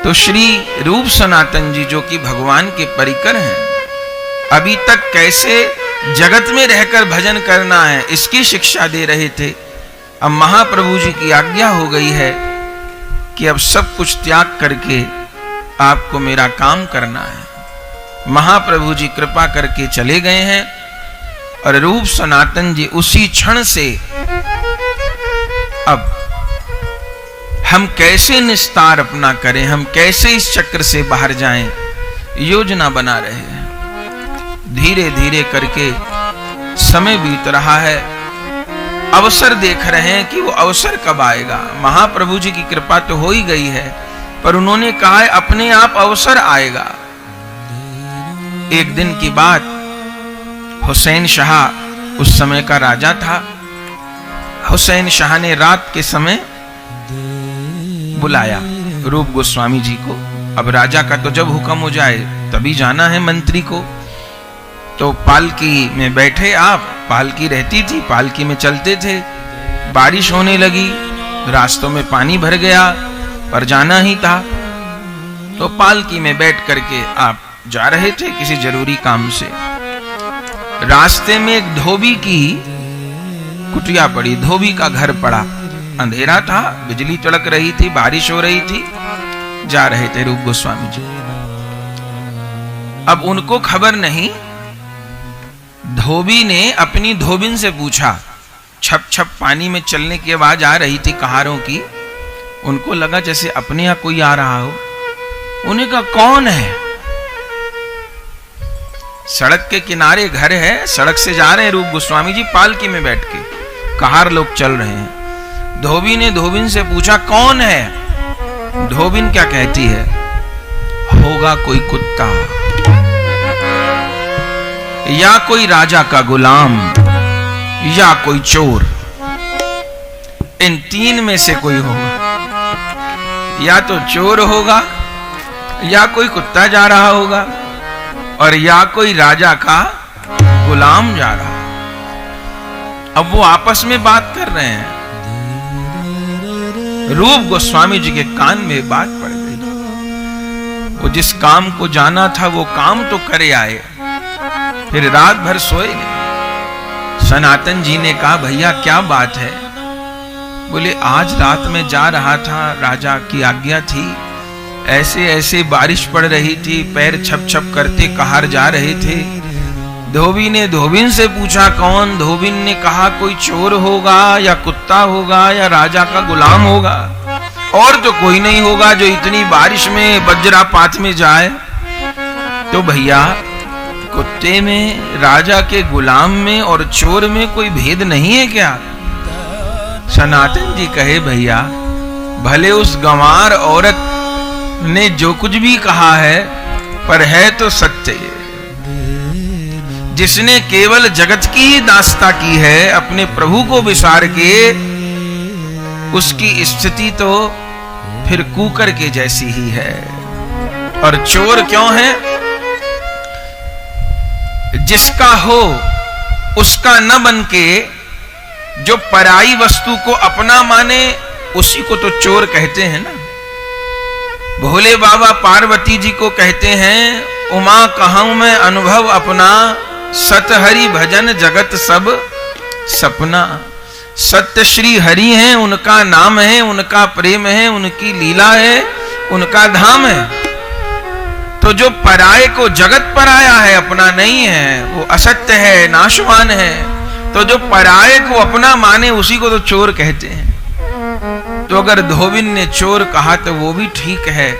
तो श्री रूप सनातन जी जो कि भगवान के परिकर हैं, अभी तक कैसे जगत में रहकर भजन करना है इसकी शिक्षा दे रहे थे। अब महाप्रभु जी की आज्ञा हो गई है कि अब सब कुछ त्याग करके आपको मेरा काम करना है। महाप्रभु जी कृपा करके चले गए हैं और रूप सनातन जी उसी क्षण से अब हम कैसे निस्तार अपना करें, हम कैसे इस चक्र से बाहर जाएं, योजना बना रहे हैं। धीरे धीरे करके समय बीत रहा है, अवसर देख रहे हैं कि वो अवसर कब आएगा। महाप्रभु जी की कृपा तो हो ही गई है, पर उन्होंने कहा है अपने आप अवसर आएगा। एक दिन की बात, हुसैन शाह उस समय का राजा था। हुसैन शाह ने रात के समय बुलाया रूप गोस्वामी जी को। अब राजा का तो जब हुक्म हो जाए तभी जाना है मंत्री को। तो पालकी में बैठे आप, पालकी रहती थी, पालकी में चलते थे। बारिश होने लगी, रास्तों में पानी भर गया, पर जाना ही था। तो पालकी में बैठ करके आप जा रहे थे किसी जरूरी काम से। रास्ते में एक धोबी की कुटिया पड़ी, धोबी का घर पड़ा। अंधेरा था, बिजली चड़क रही थी, बारिश हो रही थी। जा रहे थे रूप गोस्वामी जी। अब उनको खबर नहीं, धोबी ने अपनी धोबिन से पूछा। छप छप पानी में चलने की आवाज आ रही थी कहारों की। उनको लगा जैसे अपने यहां कोई आ रहा हो। उन्हें कहा कौन है? सड़क के किनारे घर है, सड़क से जा रहे हैं रूप गोस्वामी जी पालकी में बैठ के, कहार लोग चल रहे हैं। धोबी ने धोबिन से पूछा कौन है? धोबिन क्या कहती है? होगा कोई कुत्ता, या कोई राजा का गुलाम, या कोई चोर। इन तीन में से कोई होगा। या तो चोर होगा, या कोई कुत्ता जा रहा होगा, और या कोई राजा का गुलाम जा रहा। अब वो आपस में बात कर रहे हैं। रूप गोस्वामी जी के कान में बात पड़ गई। वो जिस काम को जाना था वो काम तो करे आए, फिर रात भर सोए नहीं। सनातन जी ने कहा भैया क्या बात है? बोले आज रात में जा रहा था, राजा की आज्ञा थी, ऐसे ऐसे बारिश पड़ रही थी, पैर छप छप करते कहार जा रहे थे। धोबी ने धोबिन से पूछा कौन? धोबिन ने कहा कोई चोर होगा, या कुत्ता होगा, या राजा का गुलाम होगा, और तो कोई नहीं होगा जो इतनी बारिश में वज्रापात में जाए। तो भैया कुत्ते में, राजा के गुलाम में और चोर में कोई भेद नहीं है क्या? सनातन जी कहे भैया भले उस गंवार औरत ने जो कुछ भी कहा है, पर है तो सत्य। जिसने केवल जगत की ही दास्ता की है अपने प्रभु को विसार के, उसकी स्थिति तो फिर कूकर के जैसी ही है। और चोर क्यों है? जिसका हो उसका न बन के जो पराई वस्तु को अपना माने, उसी को तो चोर कहते हैं ना। भोले बाबा पार्वती जी को कहते हैं उमा कहूं मैं अनुभव अपना, सत हरि भजन जगत सब सपना। सत्य श्री हरि हैं, उनका नाम है, उनका प्रेम है, उनकी लीला है, उनका धाम है। तो जो पराये को जगत पराया है, अपना नहीं है, वो असत्य है, नाशवान है। तो जो पराये को अपना माने उसी को तो चोर कहते हैं। तो अगर धोबिन ने चोर कहा तो वो भी ठीक है।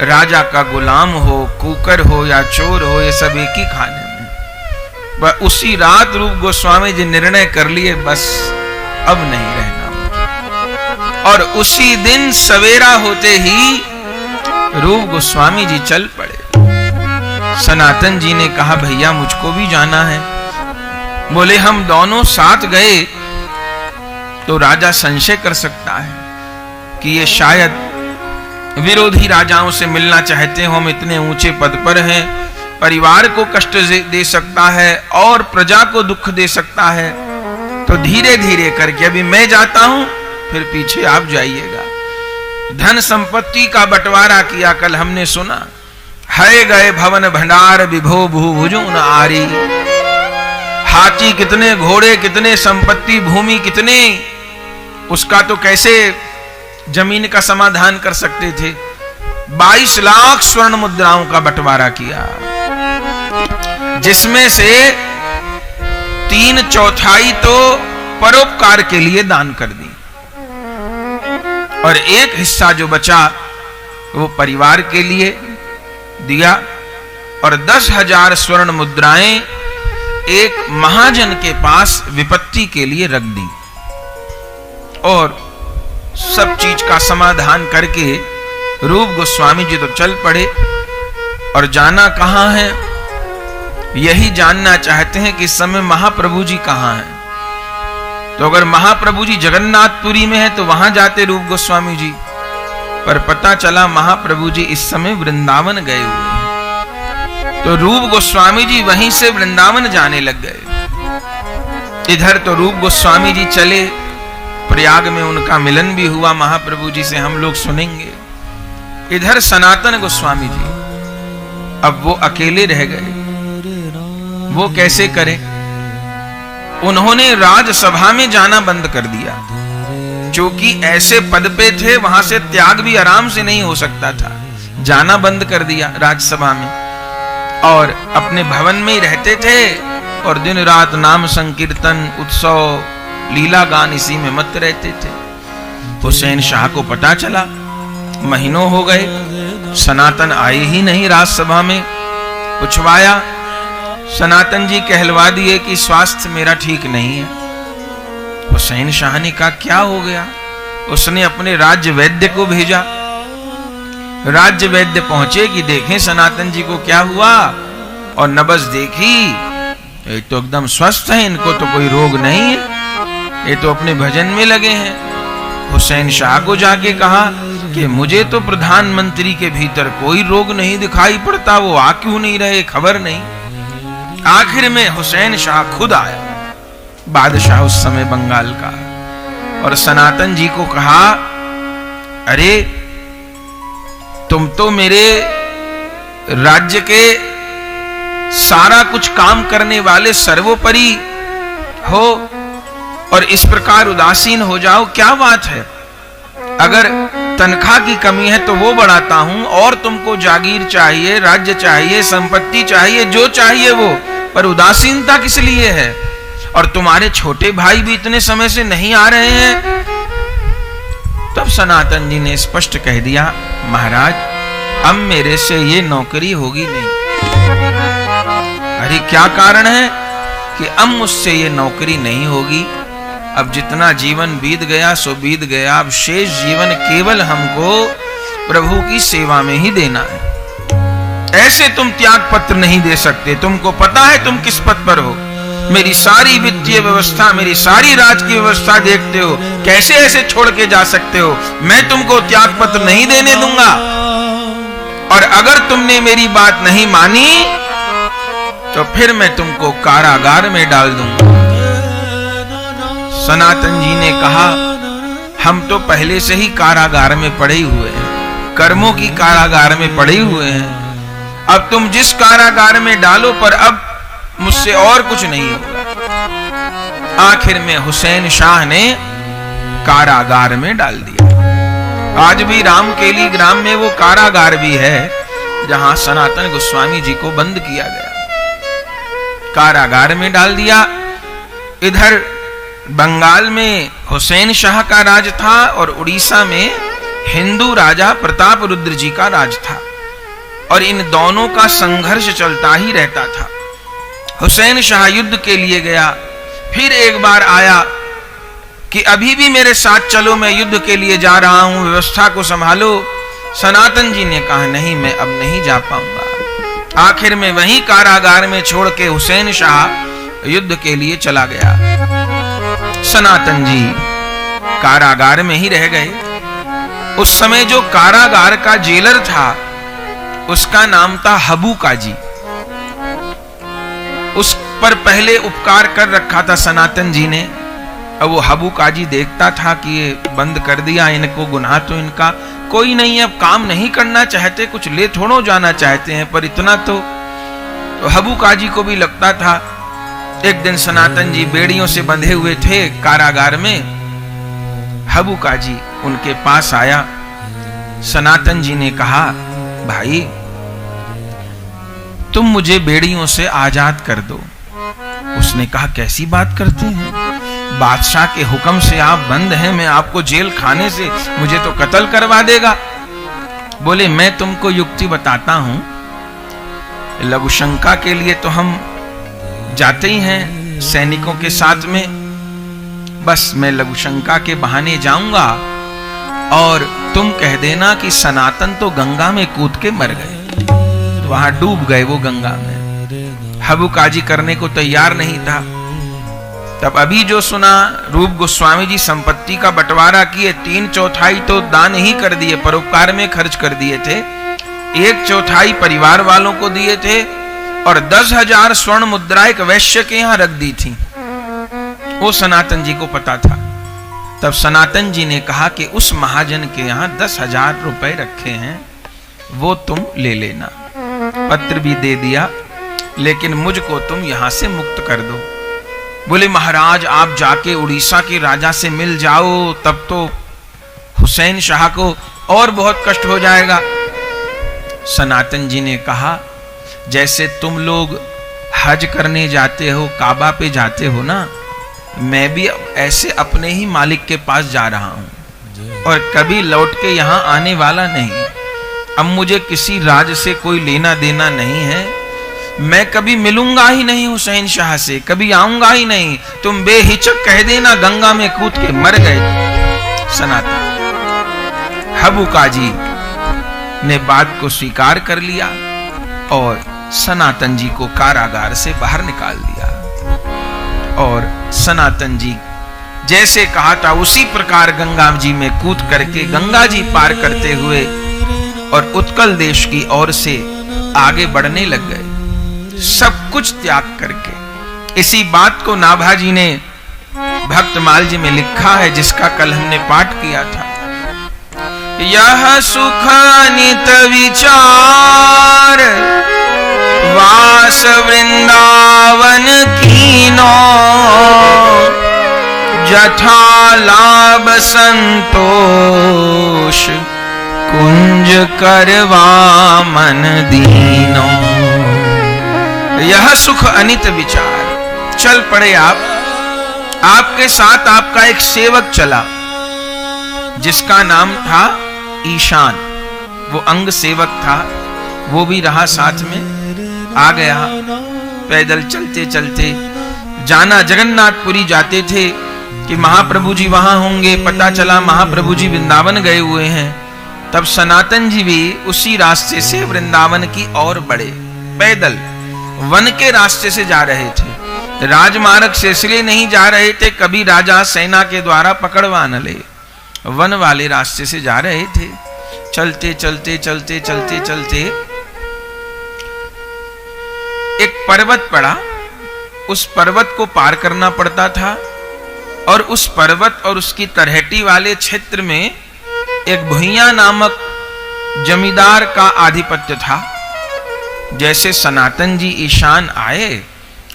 राजा का गुलाम हो, कुकर हो या चोर हो, ये सब एक ही खाने में। उसी रात रूप गोस्वामी जी निर्णय कर लिए बस अब नहीं रहना मुझे। और उसी दिन सवेरा होते ही रूप गोस्वामी जी चल पड़े। सनातन जी ने कहा भैया मुझको भी जाना है। बोले हम दोनों साथ गए तो राजा संशय कर सकता है कि ये शायद विरोधी राजाओं से मिलना चाहते हो, हम इतने ऊंचे पद पर हैं, परिवार को कष्ट दे सकता है और प्रजा को दुख दे सकता है। तो धीरे धीरे करके अभी मैं जाता हूं, फिर पीछे आप जाइएगा। धन संपत्ति का बंटवारा किया। कल हमने सुना, है गए भवन भंडार विभो भूभुजो न आरी। हाथी कितने, घोड़े कितने, संपत्ति भूमि कितने, उसका तो कैसे जमीन का समाधान कर सकते थे। 22 लाख स्वर्ण मुद्राओं का बंटवारा किया, जिसमें से 3/4 तो परोपकार के लिए दान कर दी और एक हिस्सा जो बचा वो परिवार के लिए दिया और 10,000 स्वर्ण मुद्राएं एक महाजन के पास विपत्ति के लिए रख दी और सब चीज का समाधान करके रूप गोस्वामी जी तो चल पड़े। और जाना कहां है, यही जानना चाहते हैं कि इस समय महाप्रभु जी कहां हैं। तो अगर महाप्रभु जी जगन्नाथपुरी में है तो वहां जाते रूप गोस्वामी जी, पर पता चला महाप्रभु जी इस समय वृंदावन गए हुए हैं। तो रूप गोस्वामी जी वहीं से वृंदावन जाने लग गए। इधर तो रूप गोस्वामी जी चले, प्रयाग में उनका मिलन भी हुआ महाप्रभु जी से, हम लोग सुनेंगे। इधर सनातन गोस्वामी जी अब वो अकेले रह गए। वो कैसे करें? उन्होंने राजसभा में जाना बंद कर दिया, क्योंकि ऐसे पद पे थे वहां से त्याग भी आराम से नहीं हो सकता था। जाना बंद कर दिया राजसभा में और अपने भवन में ही रहते थे और दिन रात नाम संकीर्तन, उत्सव, लीला गान इसी में मत रहते थे। हुसैन शाह को पता चला, महीनों हो गए सनातन आए ही नहीं राजसभा में। पूछवाया, सनातन जी कहलवा दिए कि स्वास्थ्य मेरा ठीक नहीं है। हुसैन शाह ने कहा क्या हो गया? उसने अपने राज्य वैद्य को भेजा। राज्य वैद्य पहुंचे कि देखें सनातन जी को क्या हुआ, और नबज देखी, ये तो एकदम स्वस्थ है, इनको तो कोई रोग नहीं है, ये तो अपने भजन में लगे हैं। हुसैन शाह को जाके कहा कि मुझे तो प्रधानमंत्री के भीतर कोई रोग नहीं दिखाई पड़ता, वो आ क्यों नहीं रहे, खबर नहीं। आखिर में हुसैन शाह खुद आया, बादशाह उस समय बंगाल का, और सनातन जी को कहा, अरे तुम तो मेरे राज्य के सारा कुछ काम करने वाले सर्वोपरि हो और इस प्रकार उदासीन हो जाओ, क्या बात है? अगर तनख्वाह की कमी है तो वो बढ़ाता हूं, और तुमको जागीर चाहिए, राज्य चाहिए, संपत्ति चाहिए, जो चाहिए वो, पर उदासीनता किस लिए है? और तुम्हारे छोटे भाई भी इतने समय से नहीं आ रहे हैं। तब सनातन जी ने स्पष्ट कह दिया, महाराज अब मेरे से ये नौकरी होगी नहीं। अरे क्या कारण है? कि अब मुझसे ये नौकरी नहीं होगी। अब जितना जीवन बीत गया सो बीत गया, अब शेष जीवन केवल हमको प्रभु की सेवा में ही देना है। ऐसे तुम त्याग पत्र नहीं दे सकते। तुमको पता है तुम किस पद पर हो, मेरी सारी वित्तीय व्यवस्था, मेरी सारी राज की व्यवस्था देखते हो, कैसे ऐसे छोड़ के जा सकते हो? मैं तुमको त्याग पत्र नहीं देने दूंगा, और अगर तुमने मेरी बात नहीं मानी तो फिर मैं तुमको कारागार में डाल दूंगा। सनातन जी ने कहा, हम तो पहले से ही कारागार में पड़े हुए हैं, कर्मों की कारागार में पड़े हुए हैं। अब तुम जिस कारागार में डालो, पर अब मुझसे और कुछ नहीं होगा। आखिर में हुसैन शाह ने कारागार में डाल दिया। आज भी रामकेली ग्राम में वो कारागार भी है जहां सनातन गोस्वामी जी को बंद किया गया, कारागार में डाल दिया। इधर बंगाल में हुसैन शाह का राज था और उड़ीसा में हिंदू राजा प्रताप रुद्र जी का राज था, और इन दोनों का संघर्ष चलता ही रहता था। हुसैन शाह युद्ध के लिए गया, फिर एक बार आया कि अभी भी मेरे साथ चलो, मैं युद्ध के लिए जा रहा हूं, व्यवस्था को संभालो। सनातन जी ने कहा, नहीं, मैं अब नहीं जा पाऊंगा। आखिर में वहीं कारागार में छोड़ के हुसैन शाह युद्ध के लिए चला गया। सनातन जी कारागार में ही रह गए। उस समय जो कारागार का जेलर था उसका नाम था हबू काजी। उस पर पहले उपकार कर रखा था सनातन जी ने, अब वो हबू काजी देखता था कि ये बंद कर दिया, इनको गुनाह तो इनका कोई नहीं है, अब काम नहीं करना चाहते, कुछ ले थोड़ो जाना चाहते हैं, पर इतना तो हबू काजी को भी लगता था। एक दिन सनातन जी बेड़ियों से बंधे हुए थे कारागार में। हबू काजी उनके पास आया। सनातन जी ने कहा, भाई तुम मुझे बेड़ियों से आजाद कर दो। उसने कहा, कैसी बात करते हैं, बादशाह के हुक्म से आप बंद हैं, मैं आपको जेल खाने से मुझे तो कत्ल करवा देगा। बोले, मैं तुमको युक्ति बताता हूं, लघुशंका के लिए तो हम जाते ही हैं सैनिकों के साथ में, बस मैं लघुशंका के बहाने जाऊंगा और तुम कह देना कि सनातन तो गंगा में कूद के मर गए, तो वहां डूब गए वो गंगा में। हबू काजी करने को तैयार नहीं था। तब अभी जो सुना, रूप गोस्वामी जी संपत्ति का बंटवारा किए, 3/4 तो दान ही कर दिए, परोपकार में खर्च कर दिए थे, 1/4 परिवार वालों को दिए थे, और 10,000 स्वर्ण मुद्रा एक वैश्य के यहां रख दी थी। वो सनातन जी को पता था। तब सनातन जी ने कहा कि उस महाजन के यहां 10,000 रुपए रखे हैं, वो तुम ले लेना। पत्र भी दे दिया, लेकिन मुझको तुम यहां से मुक्त कर दो। बोले, महाराज आप जाके उड़ीसा के राजा से मिल जाओ, तब तो हुसैन शाह को और बहुत कष्ट हो जाएगा। सनातन जी ने कहा, जैसे तुम लोग हज करने जाते हो, काबा पे जाते हो ना, मैं भी ऐसे अपने ही मालिक के पास जा रहा हूं और कभी लौट के यहां आने वाला नहीं। अब मुझे किसी राज से कोई लेना देना नहीं है, मैं कभी मिलूंगा ही नहीं हुसैन शाह से, कभी आऊंगा ही नहीं, तुम बेहिचक कह देना गंगा में कूद के मर गए। सनातन हबू काजी ने बात को स्वीकार कर लिया और सनातन जी को कारागार से बाहर निकाल दिया। और सनातन जी जैसे कहा था उसी प्रकार गंगा जी में कूद करके गंगा जी पार करते हुए और उत्कल देश की ओर से आगे बढ़ने लग गए, सब कुछ त्याग करके। इसी बात को नाभाजी ने भक्तमाल जी में लिखा है, जिसका कल हमने पाठ किया था। यह सुखानित विचार वास वृंदावन कीनो, जथा लाभ संतोष कुंज करवा मन दीनो। यह सुख अनित विचार। चल पड़े आप, आपके साथ आपका एक सेवक चला जिसका नाम था ईशान, वो अंग सेवक था, वो भी रहा साथ में। आ गया पैदल चलते चलते, जाना जगन्नाथपुरी जाते थे कि महाप्रभु जी वहां होंगे, पता चला महाप्रभु जी वृंदावन गए हुए हैं। तब सनातन जी भी उसी रास्ते से वृंदावन की ओर बढ़े, पैदल वन के रास्ते से जा रहे थे, राजमार्ग से इसलिए नहीं जा रहे थे कभी राजा सेना के द्वारा पकड़वा न ले, वन वाले रास्ते से जा रहे थे। चलते चलते चलते चलते चलते एक पर्वत पड़ा, उस पर्वत को पार करना पड़ता था, और उस पर्वत और उसकी तलहटी वाले क्षेत्र में एक भुइया नामक जमींदार का आधिपत्य था। जैसे सनातन जी ईशान आए,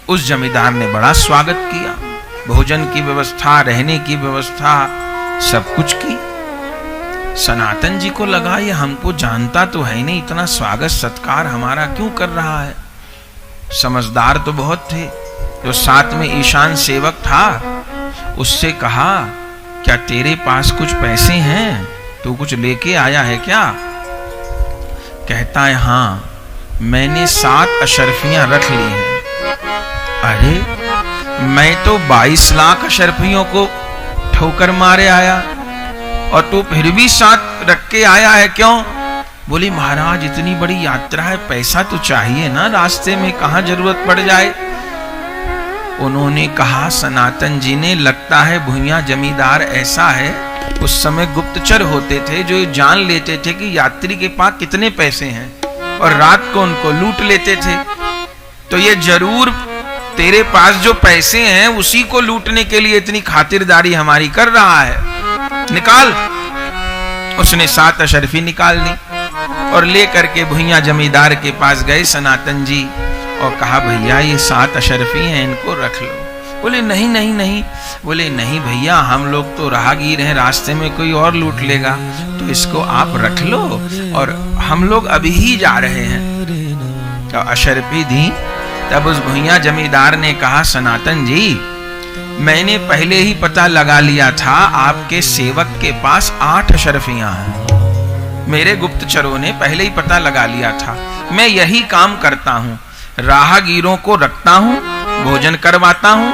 उस जमींदार ने बड़ा स्वागत किया, भोजन की व्यवस्था, रहने की व्यवस्था, सब कुछ की। सनातन जी को लगा ये हमको जानता तो है नहीं, इतना स्वागत सत्कार हमारा क्यों कर रहा है। समझदार तो बहुत थे। जो साथ में ईशान सेवक था उससे कहा, क्या तेरे पास कुछ पैसे हैं, तू कुछ लेके आया है क्या? कहता है, हाँ मैंने 7 अशर्फियां रख ली हैं। अरे मैं तो 22 लाख अशर्फियों को ठोकर मारे आया और तू फिर भी 7 रख के आया है, क्यों? बोली, महाराज इतनी बड़ी यात्रा है, पैसा तो चाहिए ना, रास्ते में कहां जरूरत पड़ जाए। उन्होंने कहा, सनातन जी ने, लगता है भुइया जमींदार ऐसा है, उस समय गुप्तचर होते थे जो जान लेते थे कि यात्री के पास कितने पैसे हैं और रात को उनको लूट लेते थे। तो ये जरूर तेरे पास जो पैसे हैं उसी को लूटने के लिए इतनी खातिरदारी हमारी कर रहा है, निकाल। उसने 7 अशर्फी निकाल दी और ले करके भुइयां जमींदार के पास गए सनातन जी और कहा, भैया ये 7 अशर्फी हैं, इनको रख लो। बोले नहीं नहीं नहीं। बोले नहीं भैया, हम लोग तो राहगीर हैं, रास्ते में कोई और लूट लेगा, तो इसको आप रख लो और हम लोग अभी ही जा रहे हैं। तो अशर्फी दी। तब उस भुइयां जमींदार ने कहा, सनातन जी मैंने पहले ही पता लगा लिया था आपके सेवक के पास 8 अशर्फियां हैं। मेरे गुप्तचरों ने पहले ही पता लगा लिया था। मैं यही काम करता हूं, राहगीरों को रखता हूं, भोजन करवाता हूं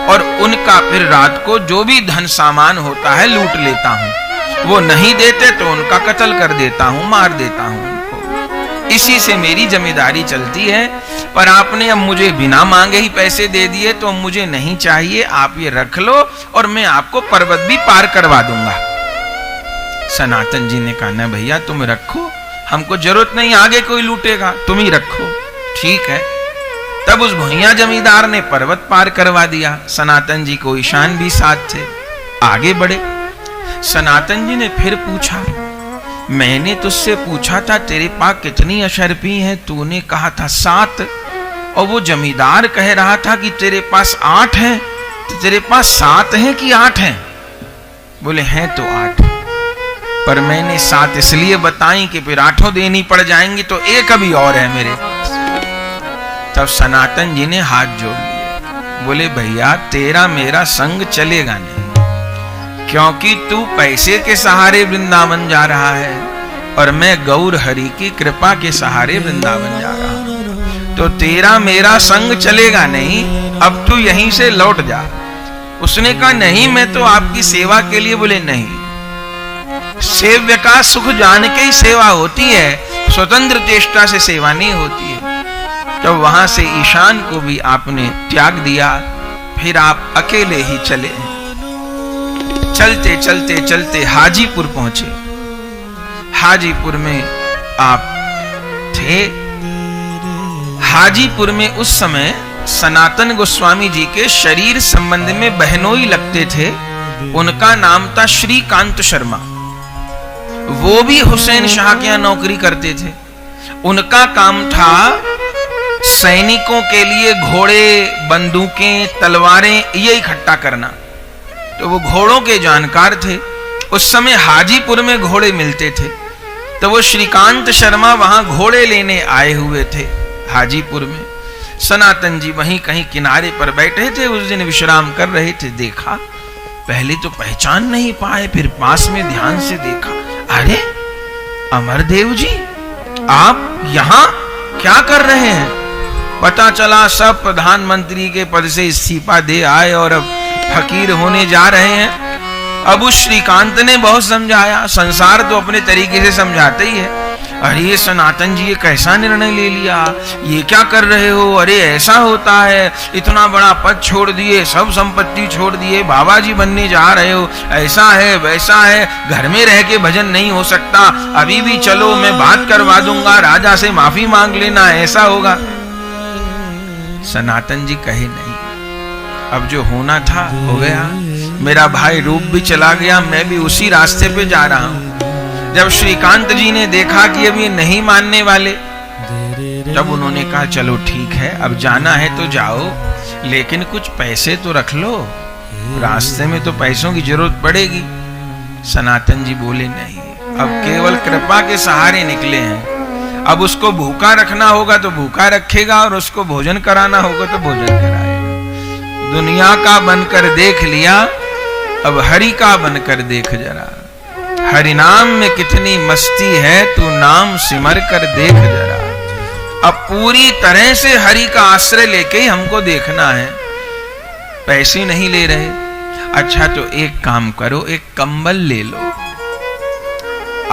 और उनका फिर रात को जो भी धन सामान होता है लूट लेता हूं। वो नहीं देते तो उनका कत्ल कर देता हूं, मार देता हूं उनको। इसी से मेरी जमींदारी चलती है। पर आपने अब मुझे बिना मांगे ही पैसे दे दिए तो मुझे नहीं चाहिए, आप ये रख लो और मैं आपको पर्वत भी पार करवा दूंगा। सनातन जी ने कहा, ना भैया तुम रखो, हमको जरूरत नहीं, आगे कोई लूटेगा, तुम ही रखो। ठीक है। तब उस भुइयां जमींदार ने पर्वत पार करवा दिया। सनातन जी को ईशान भी साथ थे, आगे बढ़े। सनातन जी ने फिर पूछा, मैंने तुझसे पूछा था तेरे पास कितनी अशर्फी हैं, तूने कहा था 7 और वो जमींदार कह रहा था कि तेरे पास 8 हैं, तो तेरे पास 7 हैं कि 8 हैं? बोले हैं तो 8, पर मैंने 7 इसलिए बताई कि फिर 8 देनी पड़ जाएंगी, तो एक अभी और है मेरे पास। तब सनातन जी ने हाथ जोड़ लिए। बोले भैया तेरा मेरा संग चलेगा नहीं, क्योंकि तू पैसे के सहारे वृंदावन जा रहा है और मैं गौर हरि की कृपा के सहारे वृंदावन जा रहा हूं, तो तेरा मेरा संग चलेगा नहीं, अब तू यहीं से लौट जा। उसने कहा नहीं, मैं तो आपकी सेवा के लिए। बोले नहीं, सेव्य का सुख जान के ही सेवा होती है, स्वतंत्र चेष्टा से सेवा नहीं होती है। तो वहां से ईशान को भी आपने त्याग दिया, फिर आप अकेले ही चले। चलते चलते चलते हाजीपुर पहुंचे। हाजीपुर में आप थे। हाजीपुर में उस समय सनातन गोस्वामी जी के शरीर संबंध में बहनोई लगते थे। उनका नाम था श्रीकांत शर्मा। वो भी हुसैन शाह के यहां नौकरी करते थे। उनका काम था सैनिकों के लिए घोड़े, बंदूकें, तलवारें ये इकट्ठा करना। तो वो घोड़ों के जानकार थे। उस समय हाजीपुर में घोड़े मिलते थे, तो वो श्रीकांत शर्मा वहां घोड़े लेने आए हुए थे हाजीपुर में। सनातन जी वहीं कहीं किनारे पर बैठे थे, उस दिन विश्राम कर रहे थे। देखा, पहले तो पहचान नहीं पाए, फिर पास में ध्यान से देखा, अरे अमरदेव जी आप यहां क्या कर रहे हैं? पता चला सब प्रधानमंत्री के पद से इस्तीफा दे आए और अब फकीर होने जा रहे हैं। अब उस श्रीकांत ने बहुत समझाया, संसार तो अपने तरीके से समझाते ही है। अरे ये सनातन जी ये कैसा निर्णय ले लिया, ये क्या कर रहे हो? अरे ऐसा होता है, इतना बड़ा पद छोड़ दिए, सब संपत्ति छोड़ दिए, बाबा जी बनने जा रहे हो, ऐसा है वैसा है, घर में रह के भजन नहीं हो सकता, अभी भी चलो मैं बात करवा दूंगा, राजा से माफी मांग लेना, ऐसा होगा। सनातन जी कहे नहीं, अब जो होना था हो गया, मेरा भाई रूप भी चला गया, मैं भी उसी रास्ते पे जा रहा हूं। जब श्रीकांत जी ने देखा कि अब ये नहीं मानने वाले, तब उन्होंने कहा चलो ठीक है, अब जाना है तो जाओ, लेकिन कुछ पैसे तो रख लो, रास्ते में तो पैसों की जरूरत पड़ेगी। सनातन जी बोले नहीं, अब केवल कृपा के सहारे निकले हैं, अब उसको भूखा रखना होगा तो भूखा रखेगा और उसको भोजन कराना होगा तो भोजन कराएगा। दुनिया का बनकर देख लिया, अब हरि का बनकर देख जरा, हरि नाम में कितनी मस्ती है, तू नाम सिमर कर देख जरा। अब पूरी तरह से हरि का आश्रय लेके ही हमको देखना है, पैसे नहीं ले रहे। अच्छा तो एक काम करो, एक कंबल ले लो।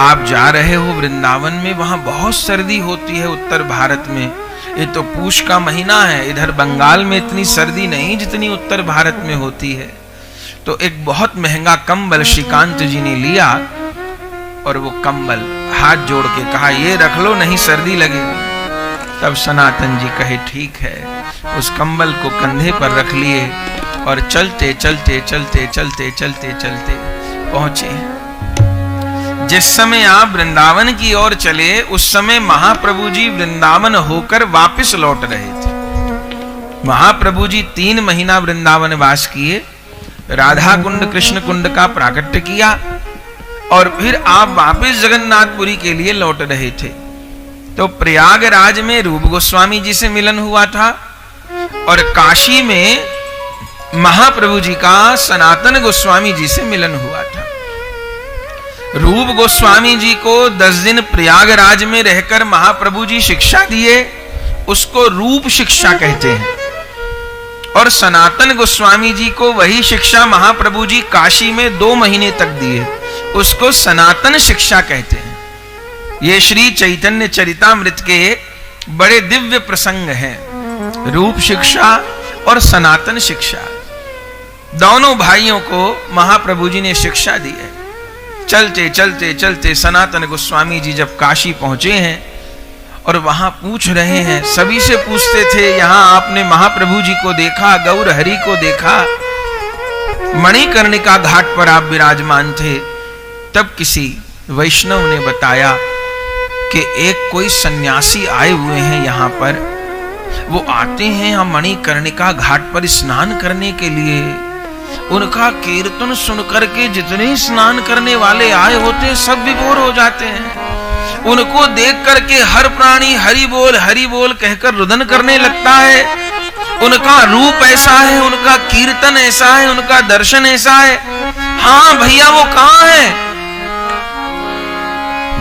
आप जा रहे हो वृंदावन में, वहां बहुत सर्दी होती है उत्तर भारत में, ये तो पूष का महीना है, इधर बंगाल में इतनी सर्दी नहीं जितनी उत्तर भारत में होती है। तो एक बहुत महंगा कंबल श्रीकांत जी ने लिया और वो कंबल हाथ जोड़ के कहा ये रख लो, नहीं सर्दी लगेगी। तब सनातन जी कहे ठीक है, उस कंबल को कंधे पर रख लिए और चलते चलते चलते चलते चलते चलते पहुंचे। जिस समय आप वृंदावन की ओर चले उस समय महाप्रभु जी वृंदावन होकर वापस लौट रहे थे। महाप्रभु जी 3 महीना वृंदावन वास किए, राधा कुंड कृष्ण कुंड का प्राकट्य किया और फिर आप वापस जगन्नाथपुरी के लिए लौट रहे थे। तो प्रयागराज में रूप गोस्वामी जी से मिलन हुआ था और काशी में महाप्रभु जी का सनातन गोस्वामी जी से मिलन हुआ था। रूप गोस्वामी जी को 10 दिन प्रयागराज में रहकर महाप्रभु जी शिक्षा दिए, उसको रूप शिक्षा कहते हैं। और सनातन गोस्वामी जी को वही शिक्षा महाप्रभु जी काशी में 2 महीने तक दिए, उसको सनातन शिक्षा कहते हैं। ये श्री चैतन्य चरितामृत के बड़े दिव्य प्रसंग हैं। रूप शिक्षा और सनातन शिक्षा दोनों भाइयों को महाप्रभु जी ने शिक्षा दी है। चलते चलते चलते सनातन गोस्वामी जी जब काशी पहुंचे हैं और वहां पूछ रहे हैं, सभी से पूछते थे, यहां आपने महाप्रभु जी को देखा, गौर हरि को देखा, मणिकर्णिका घाट पर आप विराजमान थे। तब किसी वैष्णव ने बताया कि एक कोई सन्यासी आए हुए हैं यहां पर, वो आते हैं हम मणिकर्णिका घाट पर स्नान करने के लिए। उनका कीर्तन सुनकर के जितने स्नान करने वाले आए होते सब विभोर हो जाते हैं। उनको देख करके हर प्राणी हरि बोल कहकर रुदन करने लगता है। उनका रूप ऐसा है, उनका कीर्तन ऐसा है, उनका दर्शन ऐसा है। हाँ भैया, वो कहां है?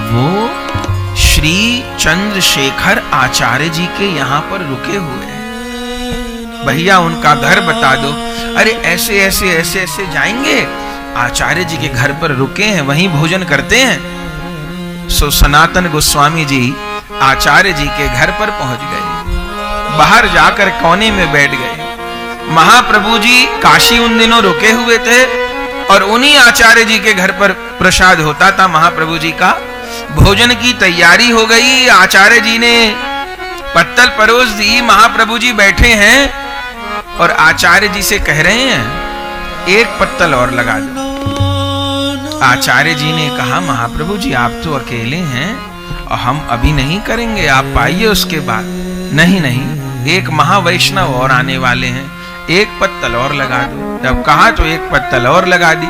वो श्री चंद्रशेखर आचार्य जी के यहां पर रुके हुए हैं। भैया उनका घर बता दो। अरे ऐसे ऐसे ऐसे ऐसे जाएंगे, आचार्य जी के घर पर रुके हैं, वहीं भोजन करते हैं। सो सनातन गोस्वामी जी आचार्य जी के घर पर पहुंच गए, बाहर जाकर कोने में बैठ गए। महाप्रभु जी काशी उन दिनों रुके हुए थे और उन्हीं आचार्य जी के घर पर प्रसाद होता था महाप्रभु जी का। भोजन की तैयारी हो गई, आचार्य जी ने पत्तल परोस दी, महाप्रभु जी बैठे हैं और आचार्य जी से कह रहे हैं, एक पत्तल और लगा दो। आचार्य जी ने कहा, महाप्रभु जी आप तो अकेले हैं और हम अभी नहीं करेंगे, आप पाइए उसके बाद। नहीं नहीं, एक महावैष्णव और आने वाले हैं, एक पत्तल और लगा दो। जब कहा तो एक पत्तल और लगा दी।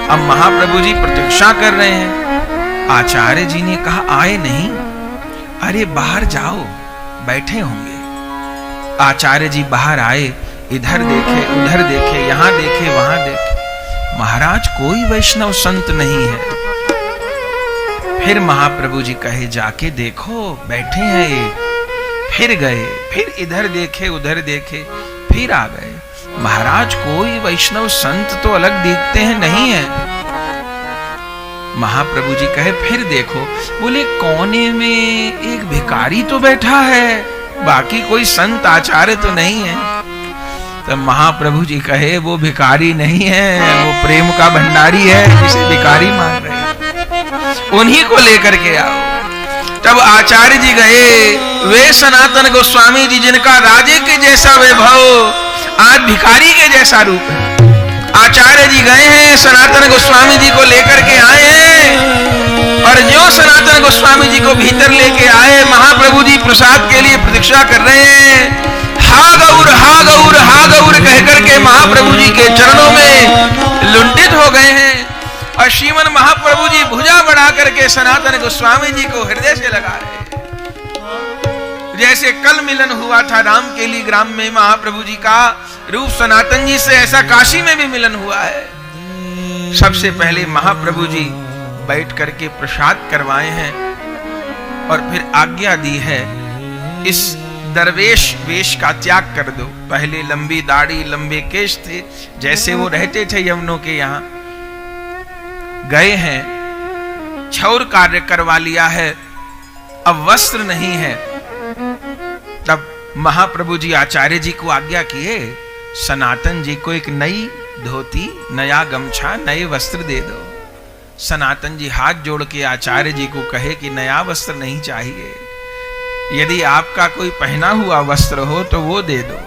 अब महाप्रभु जी प्रतीक्षा कर रहे हैं। आचार्य जी ने कहा, आए नहीं? अरे बाहर जाओ, बैठे होंगे। आचार्य जी बाहर आए, इधर देखे उधर देखे, यहां देखे वहां देखे, महाराज कोई वैष्णव संत नहीं है। फिर महाप्रभु जी कहे, जाके देखो बैठे हैं ये। फिर गए, फिर इधर देखे उधर देखे, फिर आ गए, महाराज कोई वैष्णव संत तो अलग दिखते हैं, नहीं है। महाप्रभु जी कहे, फिर देखो। बोले, कोने में एक भिखारी तो बैठा है, बाकी कोई संत आचार्य तो नहीं है। तो महाप्रभु जी कहे, वो भिखारी नहीं है, वो प्रेम का भंडारी है जिसे भिखारी मान रहे हैं, उन्हीं को लेकर के आओ। तब आचार्य जी गए, वे सनातन गोस्वामी जी जिनका राजे के जैसा वैभव आज भिखारी के जैसा रूप है। आचार्य जी गए हैं, सनातन गोस्वामी जी को लेकर के आए हैं और जो सनातन गोस्वामी जी को भीतर लेके आए, महाप्रभु जी प्रसाद के लिए प्रतीक्षा कर रहे हैं। हा गौर हा गौर हा गौर कहकर के महाप्रभु जी के चरणों में लुंठित हो गए हैं और श्रीमन महाप्रभु जी भुजा बढ़ा करके सनातन गोस्वामी जी को हृदय से लगा रहे हैं। जैसे कल मिलन हुआ था रामकेली ग्राम में महाप्रभु जी का, रूप सनातन जी से ऐसा काशी में भी मिलन हुआ है। सबसे पहले महाप्रभु जी बैठ करके प्रसाद करवाए हैं और फिर आज्ञा दी है, इस दरवेश वेश का त्याग कर दो। पहले लंबी दाढ़ी लंबे केश थे, जैसे वो रहते थे यमुनों के यहाँ। गए हैं, क्षौर कार्य करवा लिया है, अब वस्त्र नहीं है। तब महाप्रभु जी आचार्य जी को आज्ञा किए, सनातन जी को एक नई धोती, नया गमछा, नए वस्त्र दे दो। सनातन जी हाथ जोड़ के आचार्य जी को कहे कि नया वस्त्र नहीं चाहिए, यदि आपका कोई पहना हुआ वस्त्र हो तो वो दे दो।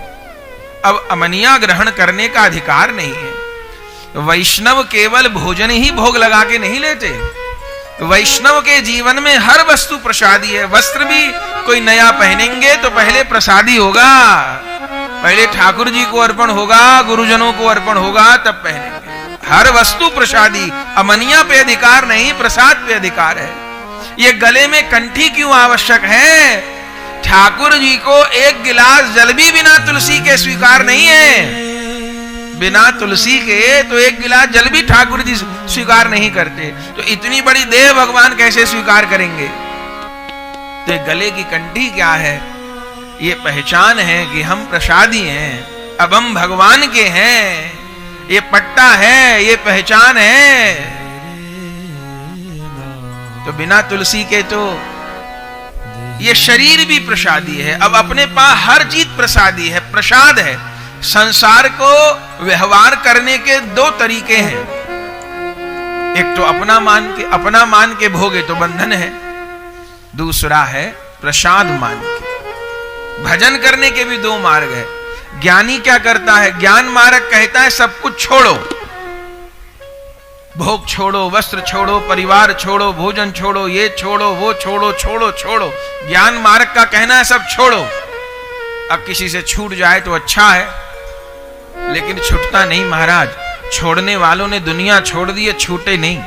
अब अमनिया ग्रहण करने का अधिकार नहीं है। वैष्णव केवल भोजन ही भोग लगा के नहीं लेते। वैष्णव के जीवन में हर वस्तु प्रसादी है। वस्त्र भी कोई नया पहनेंगे तो पहले प्रसादी होगा, पहले ठाकुर जी को अर्पण होगा, गुरुजनों को अर्पण होगा, तब पहनेंगे। हर वस्तु प्रसादी। अमनिया पे अधिकार नहीं, प्रसाद पे अधिकार है। ये गले में कंठी क्यों आवश्यक है? ठाकुर जी को एक गिलास जल भी बिना तुलसी के स्वीकार नहीं है। बिना तुलसी के तो एक गिलास जल भी ठाकुर जी स्वीकार नहीं करते, तो इतनी बड़ी देह भगवान कैसे स्वीकार करेंगे? तो गले की कंठी क्या है? ये पहचान है कि हम प्रसादी हैं, अब हम भगवान के हैं। ये पट्टा है, ये पहचान है। तो बिना तुलसी के तो ये शरीर भी प्रसादी है। अब अपने पास हर चीज प्रसादी है, प्रसाद है। संसार को व्यवहार करने के दो तरीके हैं। एक तो अपना मान के भोगे तो बंधन है, दूसरा है प्रसाद मान के। भजन करने के भी दो मार्ग है। ज्ञानी क्या करता है? ज्ञान मार्ग कहता है सब कुछ छोड़ो, भोग छोड़ो, वस्त्र छोड़ो, परिवार छोड़ो, भोजन छोड़ो, ये छोड़ो, वो छोड़ो, छोड़ो छोड़ो। ज्ञान मार्ग का कहना है सब छोड़ो। अब किसी से छूट जाए तो अच्छा है, लेकिन छूटता नहीं महाराज। छोड़ने वालों ने दुनिया छोड़ दी है, छूटे नहीं।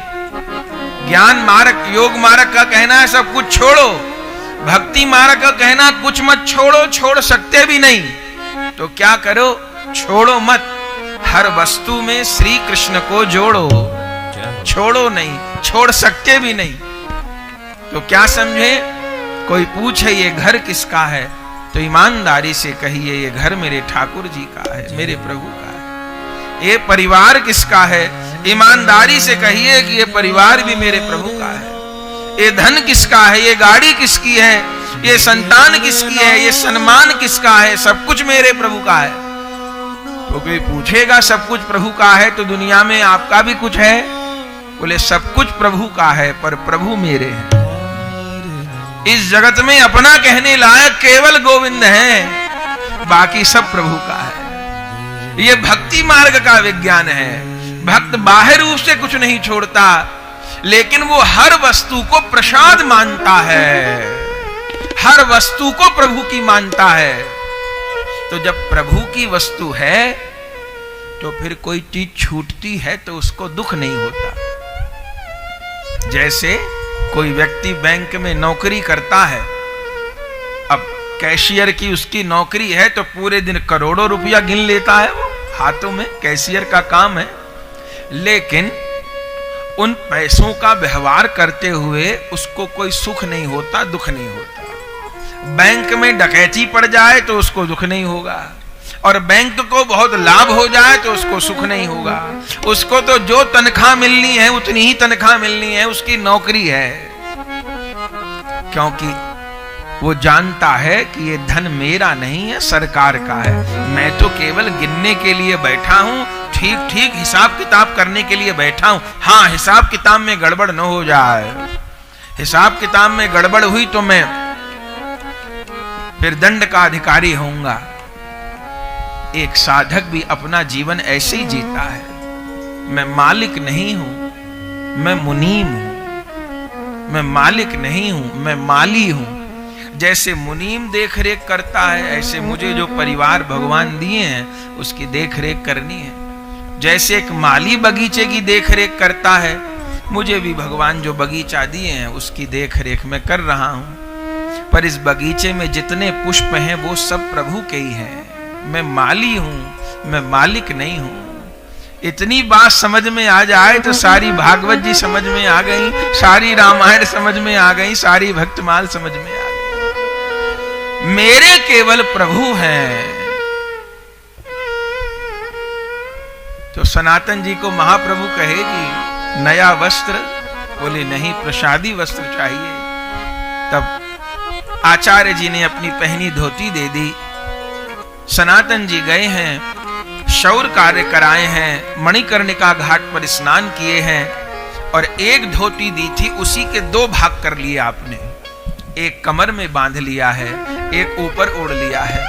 ज्ञान मार्ग, योग मार्ग का कहना है सब कुछ छोड़ो। भक्ति मार्ग का कहना कुछ मत छोड़ो, छोड़ सकते भी नहीं तो क्या करो? छोड़ो मत। हर वस्तु में श्री कृष्ण को जोड़ो, छोड़ो नहीं, छोड़ सकते भी नहीं तो क्या समझे? कोई पूछे ये घर किसका है तो ईमानदारी से कहिए ये घर मेरे ठाकुर जी का है, मेरे प्रभु का है। ये परिवार किसका है? ईमानदारी से कहिए कि ये परिवार भी मेरे प्रभु का है। ये धन किसका है? ये गाड़ी किसकी है? ये संतान किसकी है? ये सम्मान किसका है? सब कुछ मेरे प्रभु का है। तो कोई पूछेगा सब कुछ प्रभु का है तो दुनिया में आपका भी कुछ है? बोले सब कुछ प्रभु का है पर प्रभु मेरे हैं। इस जगत में अपना कहने लायक केवल गोविंद है, बाकी सब प्रभु का है। ये भक्ति मार्ग का विज्ञान है। भक्त बाह्य रूप से कुछ नहीं छोड़ता, लेकिन वो हर वस्तु को प्रसाद मानता है, हर वस्तु को प्रभु की मानता है। तो जब प्रभु की वस्तु है तो फिर कोई चीज छूटती है तो उसको दुख नहीं होता। जैसे कोई व्यक्ति बैंक में नौकरी करता है, अब कैशियर की उसकी नौकरी है तो पूरे दिन करोड़ों रुपया गिन लेता है वो हाथों में, कैशियर का काम है। लेकिन उन पैसों का व्यवहार करते हुए उसको कोई सुख नहीं होता, दुख नहीं होता। बैंक में डकैती पड़ जाए तो उसको दुख नहीं होगा, और बैंक को बहुत लाभ हो जाए तो उसको सुख नहीं होगा। उसको तो जो तनख्वाह मिलनी है उतनी ही तनख्वाह मिलनी है, उसकी नौकरी है। क्योंकि वो जानता है कि ये धन मेरा नहीं है, सरकार का है। मैं तो केवल गिनने के लिए बैठा हूं, ठीक ठीक हिसाब किताब करने के लिए बैठा हूं। हाँ, हिसाब किताब में गड़बड़ न हो जाए। हिसाब किताब में गड़बड़ हुई तो मैं फिर दंड का अधिकारी होऊंगा। एक साधक भी अपना जीवन ऐसे ही जीता है। मैं मालिक नहीं हूं, मैं मुनीम हूं। मैं मालिक नहीं हूं, मैं माली हूं। जैसे मुनीम देख रेख करता है, ऐसे मुझे जो परिवार भगवान दिए हैं उसकी देख रेख करनी है। जैसे एक माली बगीचे की देख रेख करता है, मुझे भी भगवान जो बगीचा दिए हैं उसकी देख रेख मैं कर रहा हूं। पर इस बगीचे में जितने पुष्प हैं वो सब प्रभु के ही हैं। मैं माली हूं, मैं मालिक नहीं हूं। इतनी बात समझ में आ जाए तो सारी भागवत जी समझ में आ गई, सारी रामायण समझ में आ गई, सारी भक्तमाल समझ में आ गई। मेरे केवल प्रभु हैं। तो सनातन जी को महाप्रभु कहेगी नया वस्त्र, बोले नहीं प्रसादी वस्त्र चाहिए। तब आचार्य जी ने अपनी पहनी धोती दे दी। सनातन जी गए हैं, शौर कार्य कराए हैं, मणिकर्णिका घाट पर स्नान किए हैं, और एक धोती दी थी उसी के दो भाग कर लिए आपने। एक कमर में बांध लिया है, एक ऊपर ओढ़ लिया है।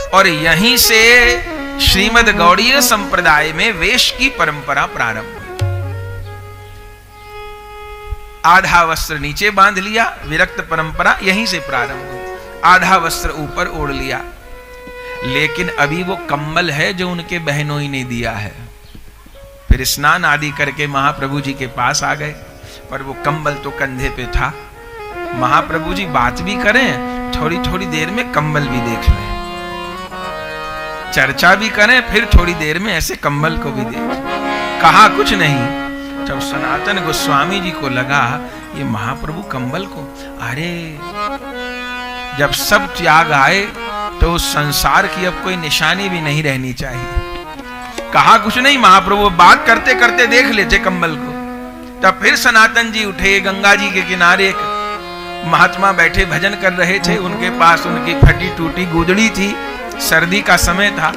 और यहीं से श्रीमद् गौड़ीय संप्रदाय में वेश की परंपरा प्रारंभ हुई। आधा वस्त्र नीचे बांध लिया, विरक्त परंपरा यहीं से प्रारंभ हुई। आधा वस्त्र ऊपर ओढ़ लिया। लेकिन अभी वो कंबल है जो उनके बहनोई ने दिया है। फिर स्नान आदि करके महाप्रभु जी के पास आ गए, पर वो कंबल तो कंधे पे था। महाप्रभु जी बात भी करें, थोड़ी थोड़ी देर में कंबल भी देख लें, चर्चा भी करें, फिर थोड़ी देर में ऐसे कंबल को भी देख। कहा कुछ नहीं। जब सनातन गोस्वामी जी को लगा ये महाप्रभु कंबल को, अरे जब सब त्याग आए तो उस संसार की अब कोई निशानी भी नहीं रहनी चाहिए। कहा कुछ नहीं। महाप्रभु बात करते करते देख लेते कंबल को। तब फिर सनातन जी उठे। गंगा जी के किनारे एक महात्मा बैठे भजन कर रहे थे। उनके पास उनकी फटी टूटी गुदड़ी थी, सर्दी का समय था।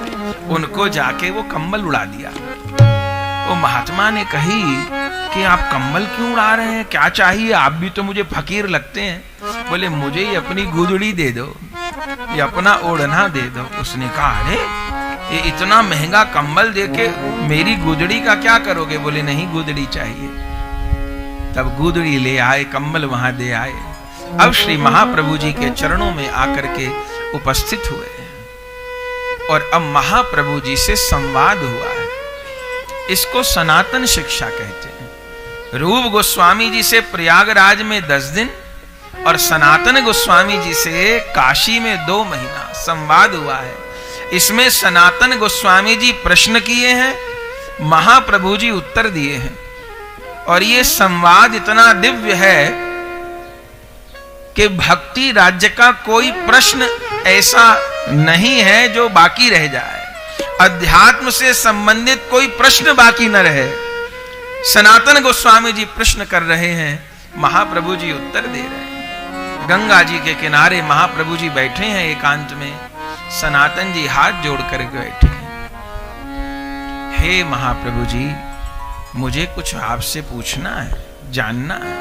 उनको जाके वो कंबल उड़ा दिया। वो महात्मा ने कही कि आप कंबल क्यों उड़ा रहे हैं, क्या चाहिए? आप भी तो मुझे फकीर लगते हैं। बोले मुझे ये अपनी गुदड़ी दे दो, ये अपना ओढ़ना दे दो। उसने कहा अरे ये इतना महंगा कंबल देके मेरी गुदड़ी का क्या करोगे? बोले नहीं, गुदड़ी चाहिए। तब गुदड़ी ले आए, कंबल वहां दे आए। अब श्री महाप्रभु जी के चरणों में आकर के उपस्थित हुए और अब महाप्रभु जी से संवाद हुआ है। इसको सनातन शिक्षा कहते हैं। रूप गोस्वामी जी से प्रयागराज में 10 दिन और सनातन गोस्वामी जी से काशी में 2 महीना संवाद हुआ है। इसमें सनातन गोस्वामी जी प्रश्न किए हैं, महाप्रभु जी उत्तर दिए हैं। और ये संवाद इतना दिव्य है कि भक्ति राज्य का कोई प्रश्न ऐसा नहीं है जो बाकी रह जाए। अध्यात्म से संबंधित कोई प्रश्न बाकी न रहे। सनातन गोस्वामी जी प्रश्न कर रहे हैं, महाप्रभु जी उत्तर दे रहे हैं। गंगा जी के किनारे महाप्रभु जी बैठे हैं एकांत में। सनातन जी हाथ जोड़कर बैठे हैं। हे महाप्रभु जी, मुझे कुछ आपसे पूछना है, जानना है।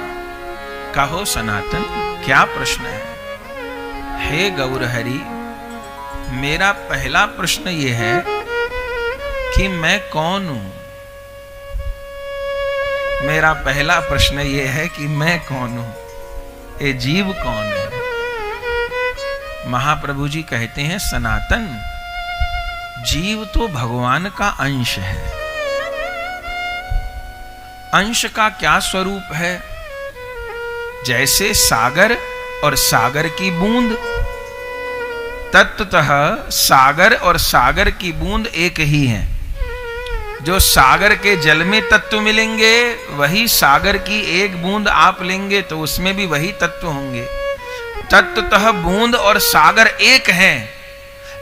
कहो सनातन, क्या प्रश्न है? हे गौरहरि, मेरा पहला प्रश्न यह है कि मैं कौन हूं। मेरा पहला प्रश्न यह है कि मैं कौन हूं, ये जीव कौन है? महाप्रभु जी कहते हैं सनातन, जीव तो भगवान का अंश है। अंश का क्या स्वरूप है? जैसे सागर और सागर की बूंद, तत्वतः सागर और सागर की बूंद एक ही हैं। जो सागर के जल में तत्व मिलेंगे वही सागर की एक बूंद आप लेंगे तो उसमें भी वही तत्व होंगे। तत्वतः बूंद और सागर एक हैं,